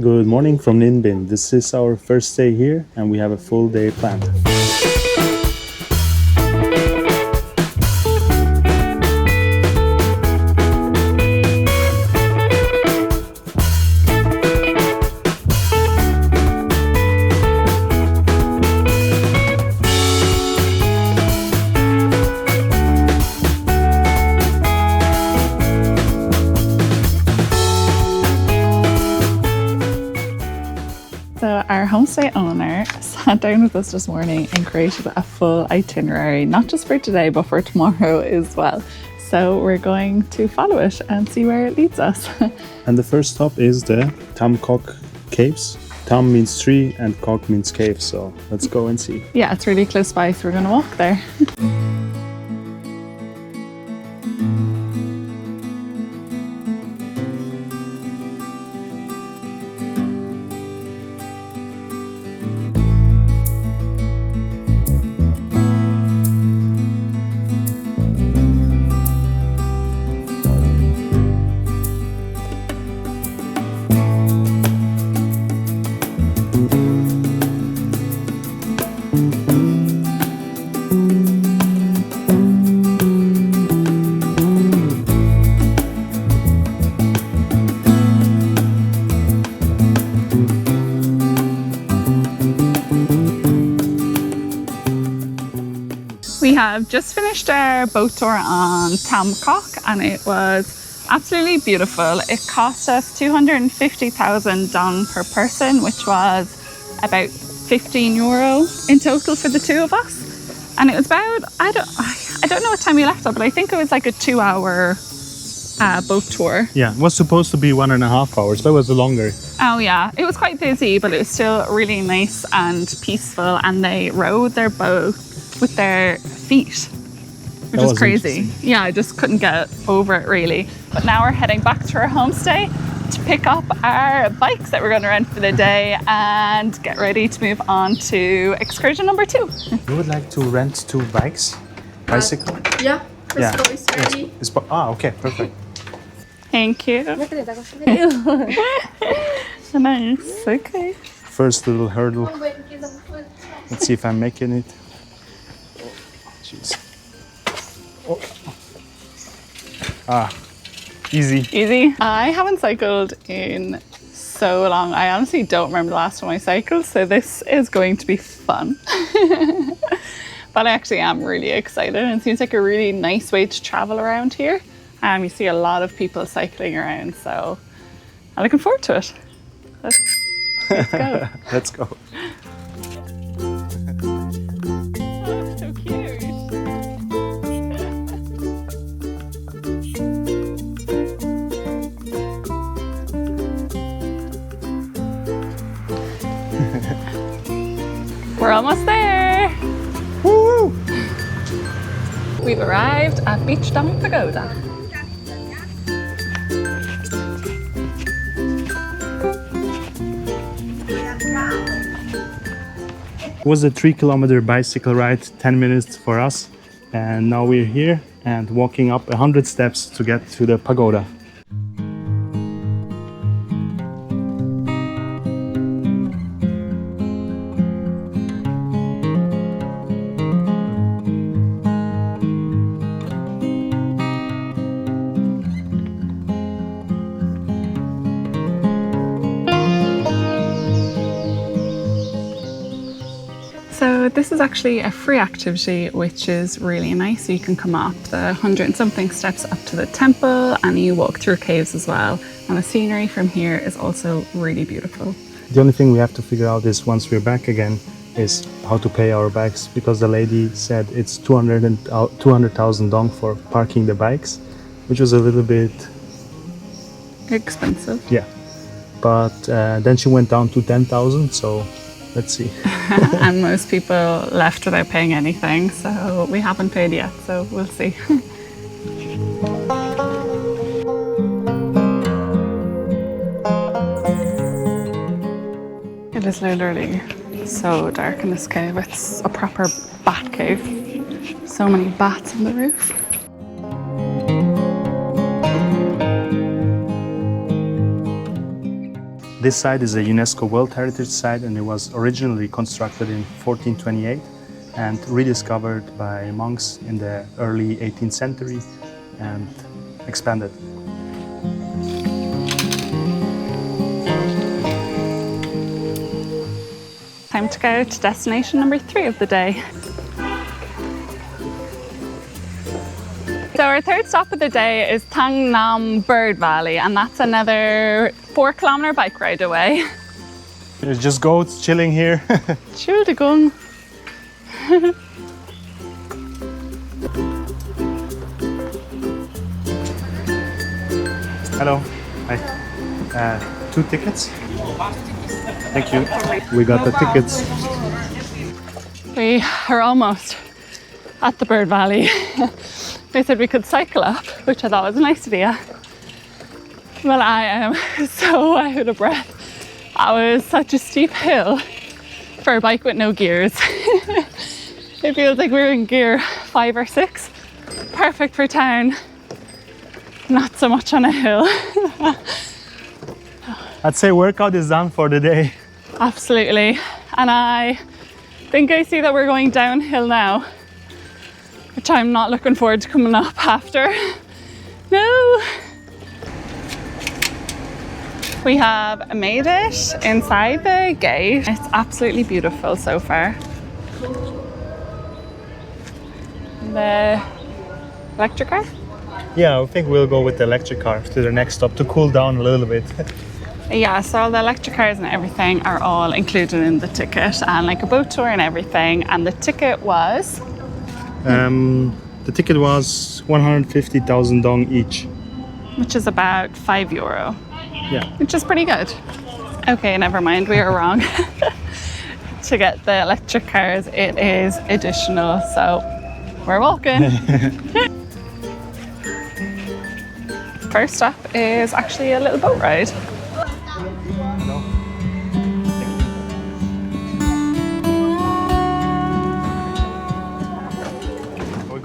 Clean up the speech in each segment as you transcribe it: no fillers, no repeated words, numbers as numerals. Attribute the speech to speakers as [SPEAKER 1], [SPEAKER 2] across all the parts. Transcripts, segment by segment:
[SPEAKER 1] Good morning from Ninh Binh. This is our first day here and we have a full day planned.
[SPEAKER 2] So our homestay owner sat down with us this morning and created a full itinerary, not just for today, but for tomorrow as well. So we're going to follow it and see where it leads us.
[SPEAKER 1] And the first stop is the Tam Coc Caves. Tam means tree and Coc means cave, so let's go and see.
[SPEAKER 2] Yeah, it's really close by, so we're going to walk there. We have just finished our boat tour on Tam Coc and it was absolutely beautiful. It cost us 250,000 dong per person, which was about €15 in total for the two of us. And it was about, I don't know what time we left up, but I think it was like a 2-hour boat tour.
[SPEAKER 1] Yeah, it was supposed to be 1.5 hours, but it was longer.
[SPEAKER 2] Oh yeah, it was quite busy, but it was still really nice and peaceful, and they rowed their boat with their feet, which is crazy. Yeah, I just couldn't get over it really. But now we're heading back to our homestay to pick up our bikes that we're going to rent for the day and get ready to move on to excursion number 2.
[SPEAKER 1] You would like to rent 2 bikes? Bicycle?
[SPEAKER 3] Yeah, let's go. It's ready.
[SPEAKER 1] Okay, perfect.
[SPEAKER 2] Thank you. Nice, okay.
[SPEAKER 1] First little hurdle. Let's see if I'm making it. Jeez. Easy.
[SPEAKER 2] Easy. I haven't cycled in so long. I honestly don't remember the last time I cycled, so this is going to be fun. But I actually am really excited, and it seems like a really nice way to travel around here. You see a lot of people cycling around, so I'm looking forward to it. Let's go.
[SPEAKER 1] Let's go.
[SPEAKER 2] Oh, so cute. We're almost there.
[SPEAKER 1] Woo!
[SPEAKER 2] We've arrived at Bich Dong Pagoda.
[SPEAKER 1] It was a 3-kilometer bicycle ride, 10 minutes for us. And now we're here and walking up 100 steps to get to the pagoda.
[SPEAKER 2] So this is actually a free activity, which is really nice. So you can come up the 100 and something steps up to the temple, and you walk through caves as well. And the scenery from here is also really beautiful.
[SPEAKER 1] The only thing we have to figure out is once we're back again is how to pay our bikes, because the lady said it's 200,000 dong for parking the bikes, which was a little bit
[SPEAKER 2] Expensive.
[SPEAKER 1] yeah. But then she went down to 10,000, so let's see.
[SPEAKER 2] And most people left without paying anything, so we haven't paid yet, so we'll see. It is literally so dark in this cave. It's a proper bat cave. So many bats on the roof.
[SPEAKER 1] This site is a UNESCO World Heritage Site, and it was originally constructed in 1428 and rediscovered by monks in the early 18th century and expanded.
[SPEAKER 2] Time to go to destination number 3 of the day. So our third stop of the day is Thang Nam Bird Valley, and that's another 4-kilometer bike ride away.
[SPEAKER 1] There's just goats chilling here.
[SPEAKER 2] Entschuldigung.
[SPEAKER 1] Hello. Hi. 2 tickets. Thank you. We got the tickets.
[SPEAKER 2] We are almost at the Bird Valley. They said we could cycle up, which I thought was a nice idea. But I am so out of breath. That was such a steep hill for a bike with no gears. It feels like we're in gear 5 or 6. Perfect for town. Not so much on a hill.
[SPEAKER 1] I'd say workout is done for the day.
[SPEAKER 2] Absolutely. And I think I see that we're going downhill now, which I'm not looking forward to coming up after. No! We have made it inside the gate. It's absolutely beautiful so far. The electric car?
[SPEAKER 1] Yeah, I think we'll go with the electric car to the next stop to cool down a little bit.
[SPEAKER 2] Yeah, so all the electric cars and everything are all included in the ticket, and like a boat tour and everything. And the ticket was?
[SPEAKER 1] The ticket was 150,000 dong each.
[SPEAKER 2] Which is about €5.
[SPEAKER 1] Yeah.
[SPEAKER 2] Which is pretty good. Okay, never mind, we were wrong. To get the electric cars, it is additional, so we're walking. First stop is actually a little boat ride.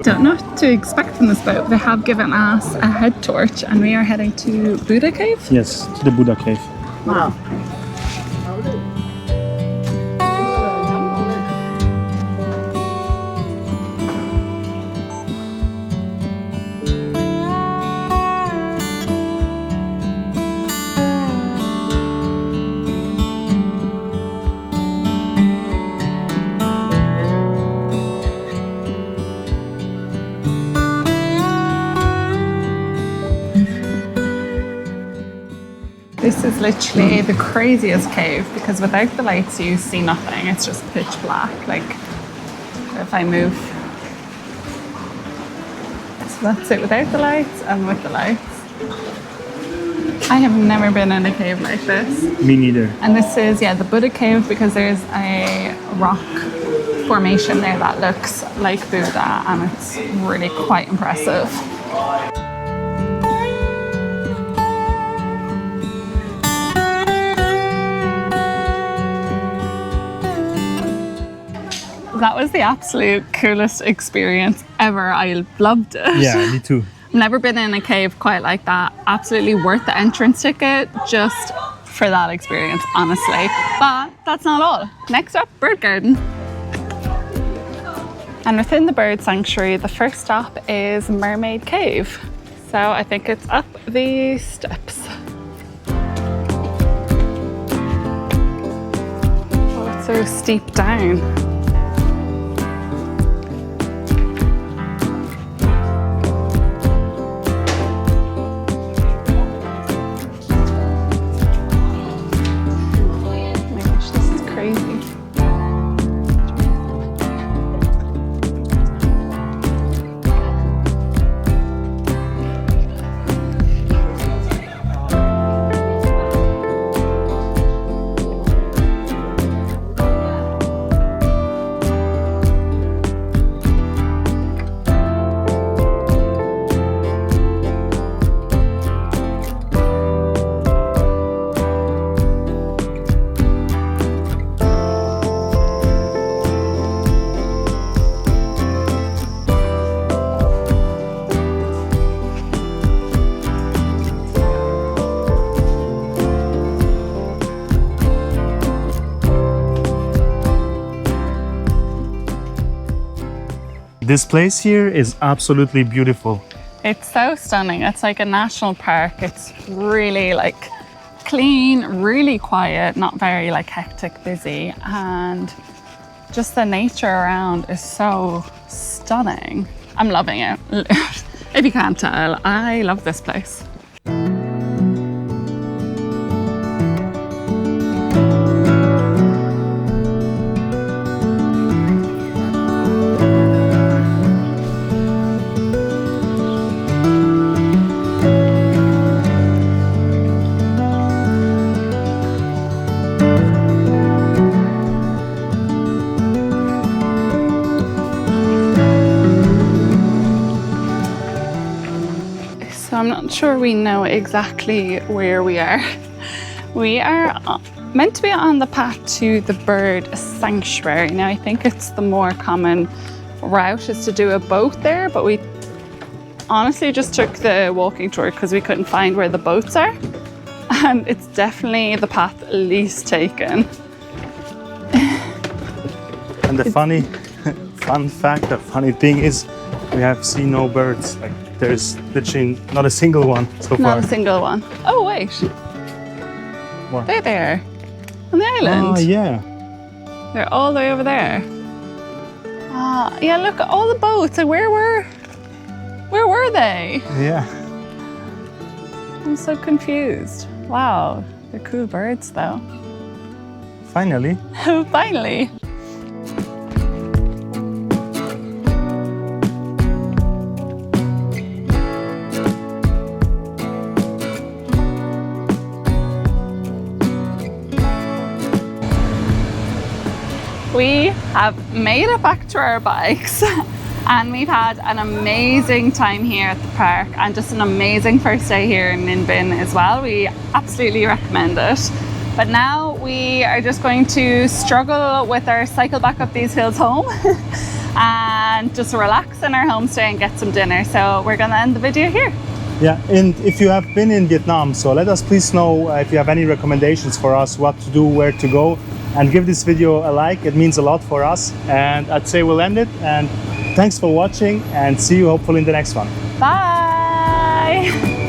[SPEAKER 2] Don't know what to expect from this boat. They have given us a head torch and we are heading to Buddha Cave.
[SPEAKER 1] Yes, to the Buddha Cave.
[SPEAKER 2] Wow. This is literally the craziest cave because without the lights you see nothing. It's just pitch black. Like if I move. So that's it without the lights and with the lights. I have never been in a cave like this.
[SPEAKER 1] Me neither.
[SPEAKER 2] And this is, yeah, the Buddha Cave because there's a rock formation there that looks like Buddha and it's really quite impressive. That was the absolute coolest experience ever. I loved it.
[SPEAKER 1] Yeah, me too.
[SPEAKER 2] I've never been in a cave quite like that. Absolutely worth the entrance ticket just for that experience, honestly. But that's not all. Next up, bird garden. And within the bird sanctuary, the first stop is Mermaid Cave. So I think it's up these steps. Oh, it's so steep down.
[SPEAKER 1] This place here is absolutely beautiful.
[SPEAKER 2] It's so stunning. It's like a national park. It's really like clean, really quiet, not very like hectic, busy, and just the nature around is so stunning. I'm loving it. If you can't tell, I love this place. I'm not sure we know exactly where we are. We are meant to be on the path to the bird sanctuary. Now I think it's the more common route is to do a boat there, but we honestly just took the walking tour because we couldn't find where the boats are. And it's definitely the path least taken.
[SPEAKER 1] And the funny thing is we have seen no birds. Like, there's literally not a single one so far.
[SPEAKER 2] Not a single one. Oh, wait.
[SPEAKER 1] What?
[SPEAKER 2] They're there on the island.
[SPEAKER 1] Oh, yeah.
[SPEAKER 2] They're all the way over there. Ah, yeah, look at all the boats. Like, where were they?
[SPEAKER 1] Yeah.
[SPEAKER 2] I'm so confused. Wow, they're cool birds though.
[SPEAKER 1] Finally.
[SPEAKER 2] Finally. We have made it back to our bikes and we've had an amazing time here at the park and just an amazing first day here in Ninh Binh as well. We absolutely recommend it. But now we are just going to struggle with our cycle back up these hills home and just relax in our homestay and get some dinner. So we're going to end the video here.
[SPEAKER 1] Yeah, and if you have been in Vietnam, so let us please know if you have any recommendations for us, what to do, where to go, and give this video a like. It means a lot for us. And I'd say we'll end it. And thanks for watching and see you hopefully in the next one.
[SPEAKER 2] Bye.